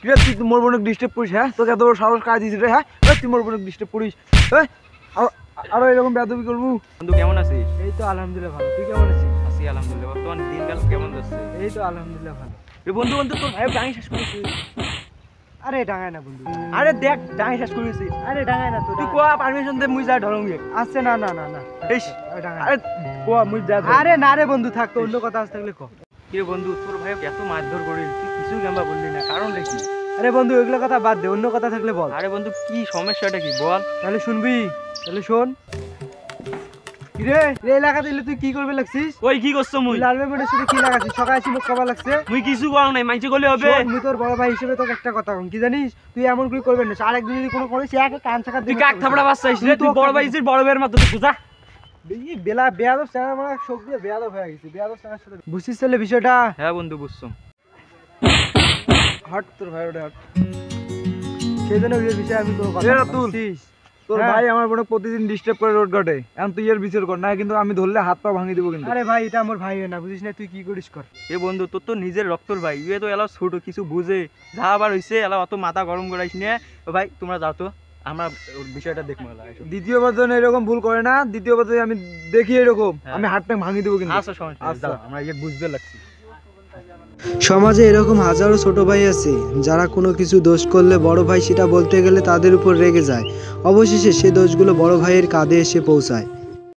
তুই মোর বোনকে ডিস্টার্ব করিস, হ্যাঁ? তোকে এত বড় সাহস কাজ দিয়েছিস রে, হ্যাঁ? তুই মোর বোনকে ডিস্টার্ব করিস, হ্যাঁ? আরো এরকম বেয়াদবি করবো? বন্ধু কেমন আছিস? এই তো আলহামদুলিল্লাহ ভালো, তুই কেমন আছিস? আছি আলহামদুলিল্লাহ। বর্তমান দিনকাল কেমন যাচ্ছে? এই তো আলহামদুলিল্লাহ ভালো। বন্ধু বন্ধু তোর ভাই ডাঙি শেষ করেছিস? আরে ডাঙায় না বন্ধু, আরে দেখ ডাঙি শেষ করেছি। আরে ডাঙায় না তো, তুই কোয়া পারমিশন দে মুই যা ঢলঙ্গে। আসছে না না না না, এই আরে কোয়া মুই যা। আরে না রে বন্ধু, থাক তো, অন্য কথা আসতে থাকলে ক। কি রে বন্ধু তোর ভাই এত মারধর করিস, তুই কিছু কেমবা বললি না, কারণ দেখি? আরে বন্ধু ওইগুলো কথা বাদ দে, অন্য কথা থাকলে বল। আরে বন্ধু কি সমস্যাটা কি বল? তাহলে শুনবি, তাহলে শোন। কিরে এই এলাকা দিলে তুই কি করবে লাগছিস? ওই কি করছ মুই? লাল বেগুনের সাথে কি লাগাছিস? সকালে আসি মুখ কবা লাগছে। মুই কিছু কর নাই, মাইছে গলে হবে। শোন, মুই তোর বড় ভাই হিসেবে তোকে একটা কথা কম, কি জানিস? তুই এমন করে করবেন না, আর একদিন যদি কোনো করিস একে কান ছাকা তুই কাক থাপড়া বাচ্চাইস রে, তুই বড় ভাইছিস, বড় ভাইয়ের মত তুই বুঝা। এই বেলা বেয়াদব চানা মানে শোক দিয়ে বেয়াদব হয়ে গেছে, বেয়াদব চানার সাথে বুঝছিস তাহলে বিষয়টা? হ্যাঁ বন্ধু বুঝছম। হট তোর ভাই ওটা হট, সেই জন্য ওই বিষয়ে আমি তোর কথা বলছিস। তোর ভাই আমার বোন প্রতিদিন ডিস্টার্ব করে রোড ঘাটে, এখন তুই এর বিচার কর না, কিন্তু আমি ধরলে হাত পা ভাঙিয়ে দিব কিন্তু। আরে ভাই এটা আমার ভাই না, বুঝিস না, তুই কি করিস কর। এ বন্ধু তোর তো নিজের রক্তর ভাই, ইয়ে তো এলা ছোট কিছু বুঝে যা আবার হইছে, এলা অত মাথা গরম করাইস না। ভাই তোমরা যাও তো, আমরা বিষয়টা দেখবো। দ্বিতীয়বার যেন এরকম ভুল করে না, দ্বিতীয়বার যদি আমি দেখি এরকম, আমি হাতটা ভাঙিয়ে দেবো কিন্তু। আচ্ছা সমস্যা নেই, যাও, আমরা ইয়ে বুঝতে লাগছি। সমাজে এরকম হাজারো ছোট ভাই আছে যারা কোনো কিছু দোষ করলে বড় ভাই সেটা বলতে গেলে তাদের উপর রেগে যায়, অবশেষে সে দোষগুলো বড় ভাইয়ের কাঁধে এসে পৌঁছায়।